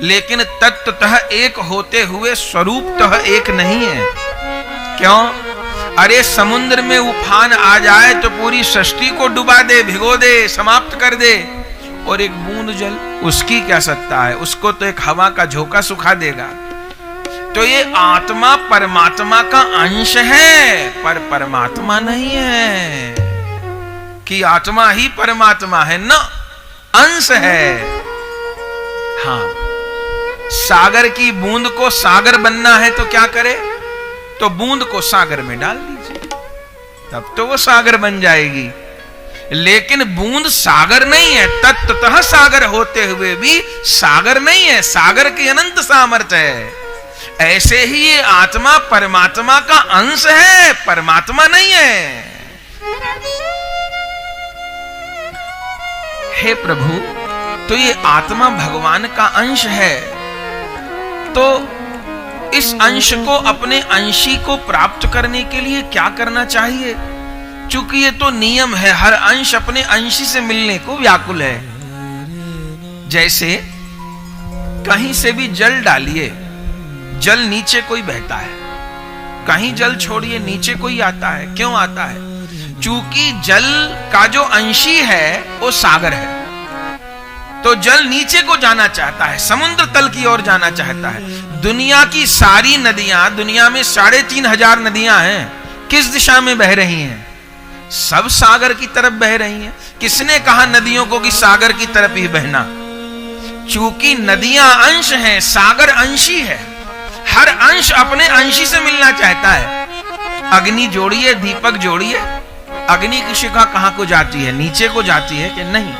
लेकिन तत्वतः एक होते हुए स्वरूपतः एक नहीं है। क्यों? अरे समुद्र में उफान आ जाए तो पूरी सृष्टि को डुबा दे, भिगो दे, समाप्त कर दे, और एक बूंद जल, उसकी क्या सत्ता है? उसको तो एक हवा का झोंका सुखा देगा। तो ये आत्मा परमात्मा का अंश है, पर परमात्मा नहीं है कि आत्मा ही परमात्मा है, ना, अंश है। हाँ, सागर की बूंद को सागर बनना है तो क्या करे? तो बूंद को सागर में डाल दीजिए, तब तो वो सागर बन जाएगी। लेकिन बूंद सागर नहीं है, तत्वतः सागर होते हुए भी सागर नहीं है। सागर की अनंत सामर्थ्य है। ऐसे ही ये आत्मा परमात्मा का अंश है, परमात्मा नहीं है। हे प्रभु, तो ये आत्मा भगवान का अंश है, तो इस अंश को, अपने अंशी को प्राप्त करने के लिए क्या करना चाहिए? चूंकि ये तो नियम है, हर अंश अपने अंशी से मिलने को व्याकुल है। जैसे कहीं से भी जल डालिए, जल नीचे कोई बहता है, कहीं जल छोड़िए नीचे कोई आता है। क्यों आता है? चूंकि जल का जो अंशी है वो सागर है, तो जल नीचे को जाना चाहता है, समुद्र तल की ओर जाना चाहता है। दुनिया की सारी नदियां, दुनिया में 3,500 नदियां हैं, किस दिशा में बह रही हैं? सब सागर की तरफ बह रही हैं। किसने कहा नदियों को कि सागर की तरफ ही बहना? चूंकि नदियां अंश हैं, सागर अंशी है। हर अंश अपने अंशी से मिलना चाहता है। अग्नि जोड़िए, दीपक जोड़िए, अग्नि की शिखा कहां को जाती है? नीचे को जाती है कि नहीं?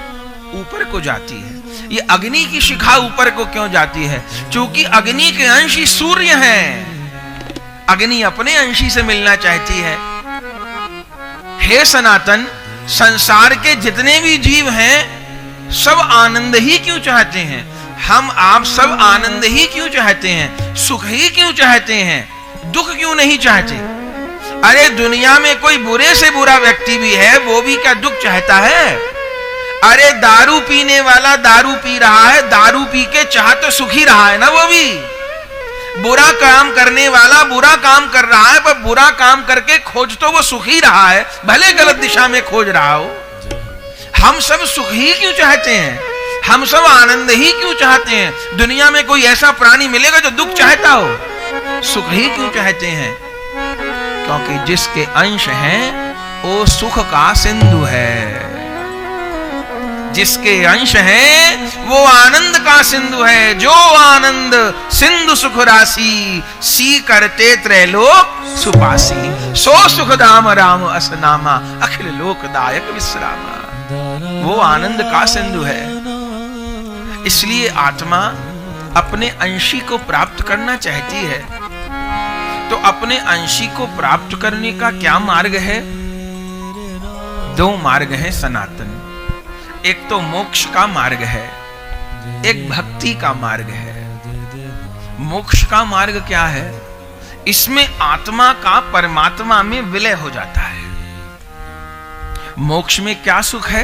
ऊपर को जाती है। ये अग्नि की शिखा ऊपर को क्यों जाती है? क्योंकि अग्नि के अंशी सूर्य हैं। अग्नि अपने अंशी से मिलना चाहती है। हे सनातन, संसार के जितने भी जीव हैं सब आनंद ही क्यों चाहते हैं? हम आप सब आनंद ही क्यों चाहते हैं? सुख ही क्यों चाहते हैं? दुख क्यों नहीं चाहते? अरे दुनिया में कोई बुरे से बुरा व्यक्ति भी है, वो भी क्या दुख चाहता है? अरे दारू पीने वाला दारू पी रहा है, दारू पी के चाह तो सुखी रहा है ना वो भी। बुरा काम करने वाला बुरा काम कर रहा है, पर बुरा काम करके खोज तो वो सुख ही रहा है, भले गलत दिशा में खोज रहा हो। हम सब सुख ही क्यों चाहते हैं? हम सब आनंद ही क्यों चाहते हैं? दुनिया में कोई ऐसा प्राणी मिलेगा जो दुख चाहता हो? सुख ही क्यों चाहते हैं? क्योंकि जिसके अंश हैं वो सुख का सिंधु है। जिसके अंश हैं वो आनंद का सिंधु है। जो आनंद सिंधु सुख राशि, सी करते त्रैलोक सुपासी। सो सुख धाम राम असनामा, अखिल लोकदायक विश्रामा। वो आनंद का सिंधु है। इसलिए आत्मा अपने अंशी को प्राप्त करना चाहती है। तो अपने अंशी को प्राप्त करने का क्या मार्ग है? दो मार्ग हैं सनातन। एक तो मोक्ष का मार्ग है, एक भक्ति का मार्ग है। मोक्ष का मार्ग क्या है? इसमें आत्मा का परमात्मा में विलय हो जाता है। मोक्ष में क्या सुख है?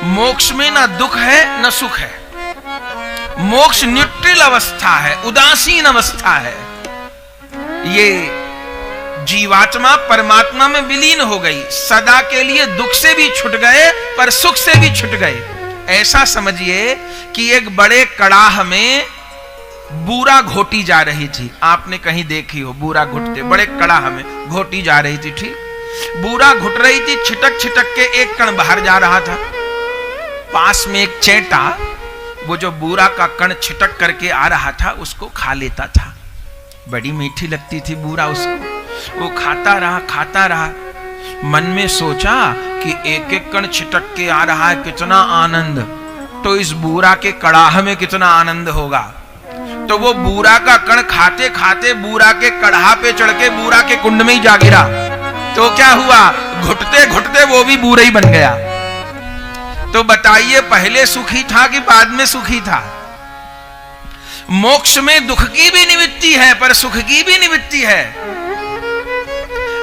मोक्ष में ना दुख है ना सुख है। मोक्ष न्यूट्रल अवस्था है, उदासीन अवस्था है। ये जीवात्मा परमात्मा में विलीन हो गई। सदा के लिए दुख से भी छूट गए पर सुख से भी छूट गए। ऐसा समझिए कि एक बड़े कड़ाह में बूरा घोटी जा रही थी। आपने कहीं देखी हो बूरा घुटते, बड़े कड़ाह में घोटी जा रही थी। ठीक, बूरा घुट रही थी, छिटक छिटक के एक कण बाहर जा रहा था। पास में एक चेटा वो जो बूरा का कण छिटक करके आ रहा था उसको खा लेता था। बड़ी मीठी लगती थी बूरा उसको। वो खाता रहा। मन में सोचा कि एक एक कण छिटक के आ रहा है, कितना आनंद, तो इस बूरा के कड़ाह में कितना आनंद होगा। तो वो बूरा का कण खाते खाते बूरा के कड़ाह पे चढ़ के बूरा के कुंड में ही जा गिरा। तो क्या हुआ? घुटते घुटते वो भी बूरा ही बन गया। तो बताइए पहले सुखी था कि बाद में सुखी था? मोक्ष में दुख की भी निवृत्ति है पर सुख की भी निवृत्ति है।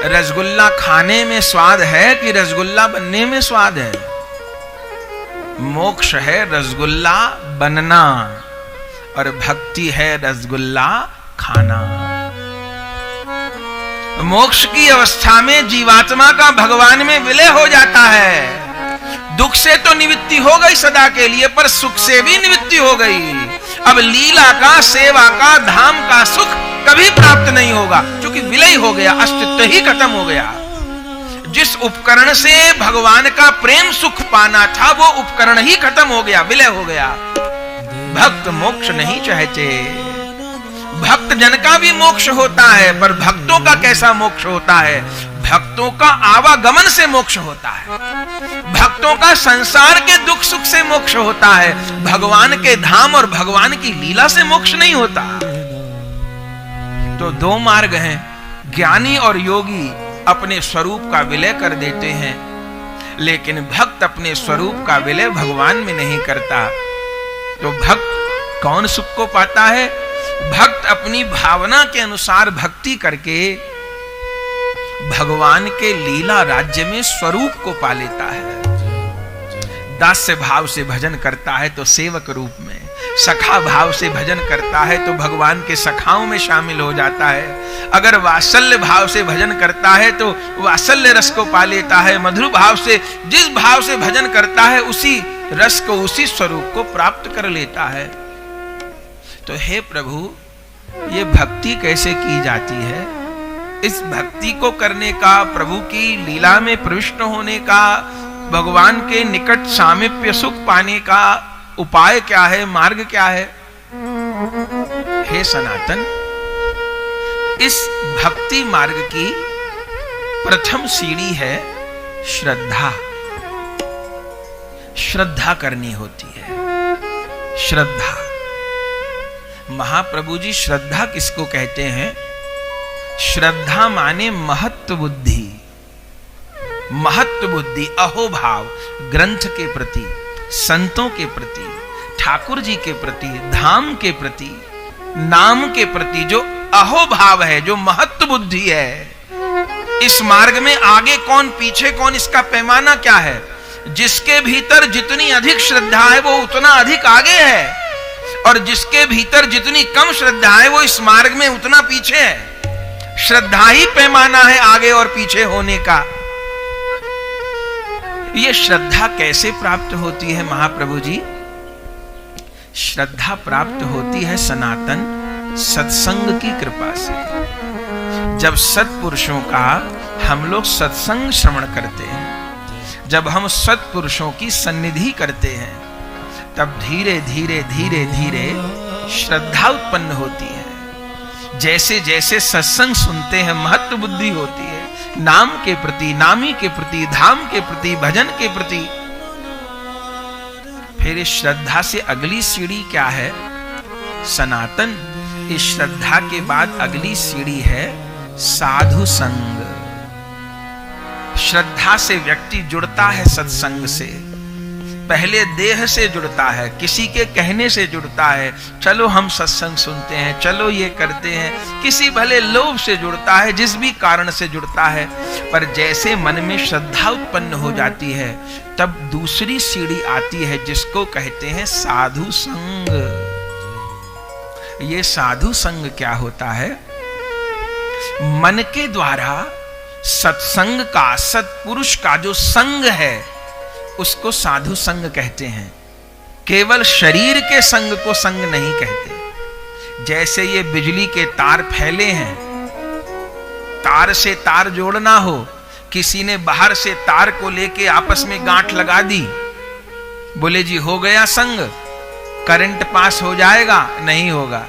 रसगुल्ला खाने में स्वाद है कि रसगुल्ला बनने में स्वाद है? मोक्ष है रसगुल्ला बनना और भक्ति है रसगुल्ला खाना। मोक्ष की अवस्था में जीवात्मा का भगवान में विलय हो जाता है। दुख से तो निवृत्ति हो गई सदा के लिए, पर सुख से भी निवृत्ति हो गई। अब लीला का, सेवा का, धाम का सुख कभी प्राप्त नहीं होगा, क्योंकि विलय हो गया, अस्तित्व ही खत्म हो गया। जिस उपकरण से भगवान का प्रेम सुख पाना था वो उपकरण ही खत्म हो गया, विलय हो गया। भक्त मोक्ष नहीं चाहते। भक्त जन का भी मोक्ष होता है, पर भक्तों का कैसा मोक्ष होता है? भक्तों का आवागमन से मोक्ष होता है। भक्तों का संसार के दुख सुख से मोक्ष होता है। भगवान के धाम और भगवान की लीला से मोक्ष नहीं होता। तो दो मार्ग हैं। ज्ञानी और योगी अपने स्वरूप का विलय कर देते हैं, लेकिन भक्त अपने स्वरूप का विलय भगवान में नहीं करता। तो भक्त कौन सुख को पाता है? भक्त अपनी भावना के अनुसार भक्ति करके भगवान के लीला राज्य में स्वरूप को पा लेता है। दास्य भाव से भजन करता है तो सेवक रूप में, सखा भाव से भजन करता है तो भगवान के सखाओं में शामिल हो जाता है। अगर वात्सल्य भाव से भजन करता है तो वात्सल्य रस को पा लेता है। मधुर भाव से, जिस भाव से भजन करता है उसी रस को, उसी स्वरूप को प्राप्त कर लेता है। तो हे प्रभु, ये भक्ति कैसे की जाती है? इस भक्ति को करने का, प्रभु की लीला में प्रविष्ट होने का भगवान के निकट सामीप्य सुख पाने का उपाय क्या है, मार्ग क्या है? हे सनातन, इस भक्ति मार्ग की प्रथम सीढ़ी है श्रद्धा। श्रद्धा करनी होती है। श्रद्धा, महाप्रभु जी श्रद्धा किसको कहते हैं? श्रद्धा माने महत्व बुद्धि। महत्व बुद्धि, अहोभाव, ग्रंथ के प्रति, संतों के प्रति, ठाकुर जी के प्रति, धाम के प्रति, नाम के प्रति जो अहोभाव है, जो महत्व बुद्धि है। इस मार्ग में आगे कौन पीछे कौन, इसका पैमाना क्या है? जिसके भीतर जितनी अधिक श्रद्धा है वो उतना अधिक आगे है, और जिसके भीतर जितनी कम श्रद्धा है वो इस मार्ग में उतना पीछे है। श्रद्धा ही पैमाना है आगे और पीछे होने का। ये श्रद्धा कैसे प्राप्त होती है महाप्रभु जी? श्रद्धा प्राप्त होती है सनातन सत्संग की कृपा से। जब सत्पुरुषों का हम लोग सत्संग श्रवण करते हैं, जब हम सत्पुरुषों की सन्निधि करते हैं, तब धीरे धीरे धीरे धीरे श्रद्धा उत्पन्न होती है। जैसे जैसे सत्संग सुनते हैं महत्व बुद्धि होती है, नाम के प्रति, नामी के प्रति, धाम के प्रति, भजन के प्रति। फिर इस श्रद्धा से अगली सीढ़ी क्या है सनातन? इस श्रद्धा के बाद अगली सीढ़ी है साधु संग। श्रद्धा से व्यक्ति जुड़ता है सत्संग से। पहले देह से जुड़ता है, किसी के कहने से जुड़ता है, चलो हम सत्संग सुनते हैं, चलो ये करते हैं। किसी भले लोभ से जुड़ता है, जिस भी कारण से जुड़ता है। पर जैसे मन में श्रद्धा उत्पन्न हो जाती है, तब दूसरी सीढ़ी आती है जिसको कहते हैं साधु संग। ये साधु संग क्या होता है? मन के द्वारा सत्संग का, सत्पुरुष का जो संग है उसको साधु संग कहते हैं। केवल शरीर के संग को संग नहीं कहते। जैसे ये बिजली के तार फैले हैं, तार से तार जोड़ना हो, किसी ने बाहर से तार को लेके आपस में गांठ लगा दी, बोले जी हो गया संग, करंट पास हो जाएगा? नहीं होगा।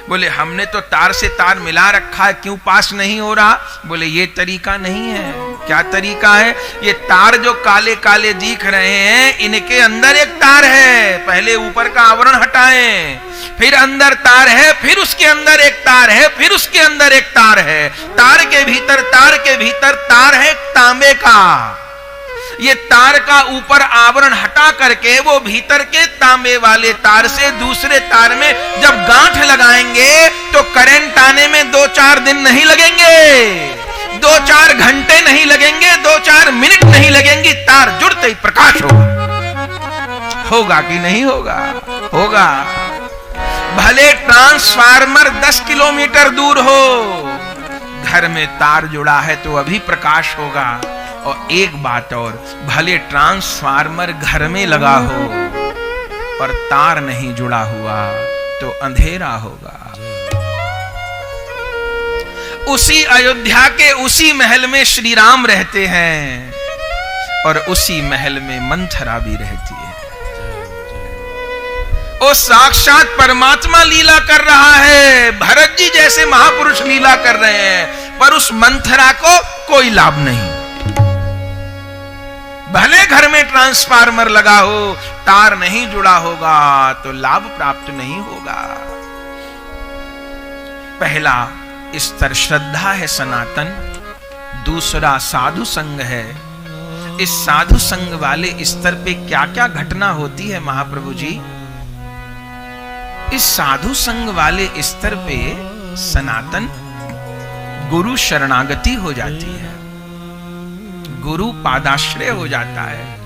बोले हमने तो तार से तार मिला रखा है, क्यों पास नहीं हो रहा? बोले ये तरीका नहीं है। क्या तरीका है? ये तार जो काले काले दिख रहे हैं, इनके अंदर एक तार है। पहले ऊपर का आवरण हटाएं, फिर अंदर तार है, फिर उसके अंदर एक तार है, फिर उसके अंदर एक तार है। तार के भीतर तार है तांबे का। ये तार का ऊपर आवरण हटा करके वो भीतर के तांबे वाले तार से दूसरे तार में जब गांठ लगाएंगे तो करंट आने में 2-4 दिन नहीं लगेंगे, 2-4 घंटे नहीं लगेंगे, 2-4 मिनट नहीं लगेंगी। तार जुड़ते ही प्रकाश होगा। होगा कि नहीं होगा? होगा। भले ट्रांसफार्मर 10 किलोमीटर दूर हो, घर में तार जुड़ा है तो अभी प्रकाश होगा। और एक बात और, भले ट्रांसफार्मर घर में लगा हो और तार नहीं जुड़ा हुआ तो अंधेरा होगा। उसी अयोध्या के उसी महल में श्री राम रहते हैं और उसी महल में मंथरा भी रहती है। वो साक्षात परमात्मा लीला कर रहा है, भरत जी जैसे महापुरुष लीला कर रहे हैं, पर उस मंथरा को कोई लाभ नहीं। भले घर में ट्रांसफार्मर लगा हो, तार नहीं जुड़ा होगा तो लाभ प्राप्त नहीं होगा। पहला स्तर श्रद्धा है सनातन, दूसरा साधु संग है। इस साधु संग वाले स्तर पे क्या क्या घटना होती है महाप्रभु जी? इस साधु संग वाले स्तर पे सनातन गुरु शरणागति हो जाती है, गुरु पादाश्रय हो जाता है।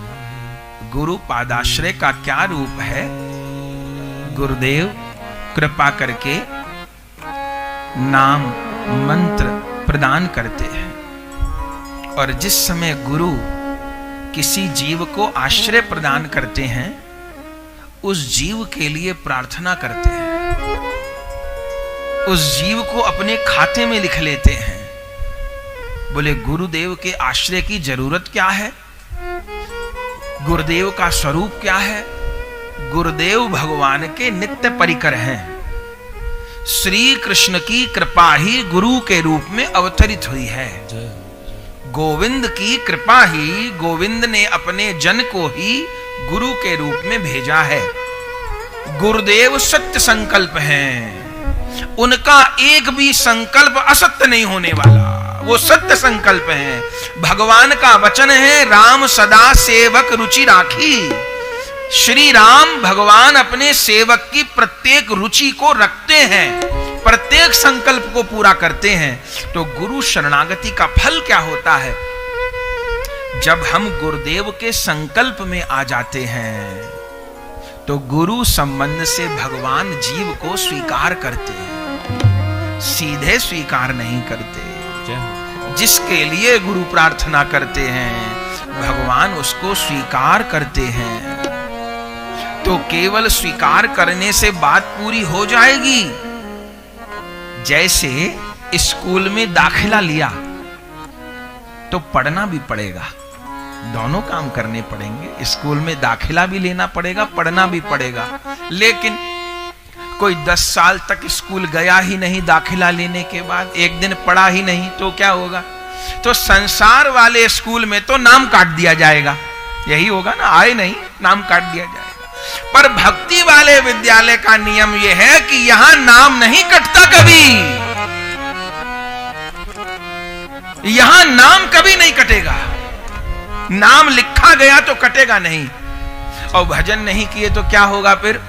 गुरु पादाश्रय का क्या रूप है? गुरुदेव कृपा करके नाम मंत्र प्रदान करते हैं, और जिस समय गुरु किसी जीव को आश्रय प्रदान करते हैं, उस जीव के लिए प्रार्थना करते हैं, उस जीव को अपने खाते में लिख लेते हैं। बोले गुरुदेव के आश्रय की जरूरत क्या है? गुरुदेव का स्वरूप क्या है? गुरुदेव भगवान के नित्य परिकर हैं। श्री कृष्ण की कृपा ही गुरु के रूप में अवतरित हुई है। गोविंद की कृपा ही, गोविंद ने अपने जन को ही गुरु के रूप में भेजा है। गुरुदेव सत्य संकल्प हैं, उनका एक भी संकल्प असत्य नहीं होने वाला, वो सत्य संकल्प हैं। भगवान का वचन है, राम सदा सेवक रुचि राखी। श्री राम भगवान अपने सेवक की प्रत्येक रुचि को रखते हैं, प्रत्येक संकल्प को पूरा करते हैं। तो गुरु शरणागति का फल क्या होता है? जब हम गुरुदेव के संकल्प में आ जाते हैं तो गुरु संबंध से भगवान जीव को स्वीकार करते हैं, सीधे स्वीकार नहीं करते। जिसके लिए गुरु प्रार्थना करते हैं भगवान उसको स्वीकार करते हैं। तो केवल स्वीकार करने से बात पूरी हो जाएगी? जैसे स्कूल में दाखिला लिया तो पढ़ना भी पड़ेगा, दोनों काम करने पड़ेंगे। स्कूल में दाखिला भी लेना पड़ेगा, पढ़ना भी पड़ेगा। लेकिन कोई 10 साल तक स्कूल गया ही नहीं, दाखिला लेने के बाद एक दिन पढ़ा ही नहीं, तो क्या होगा? तो संसार वाले स्कूल में तो नाम काट दिया जाएगा, यही होगा ना, आए नहीं नाम काट दिया जाएगा। पर भक्ति वाले विद्यालय का नियम यह है कि यहां नाम नहीं कटता कभी, यहां नाम कभी नहीं कटेगा। नाम लिखा गया तो कटेगा नहीं, और भजन नहीं किए तो क्या होगा फिर?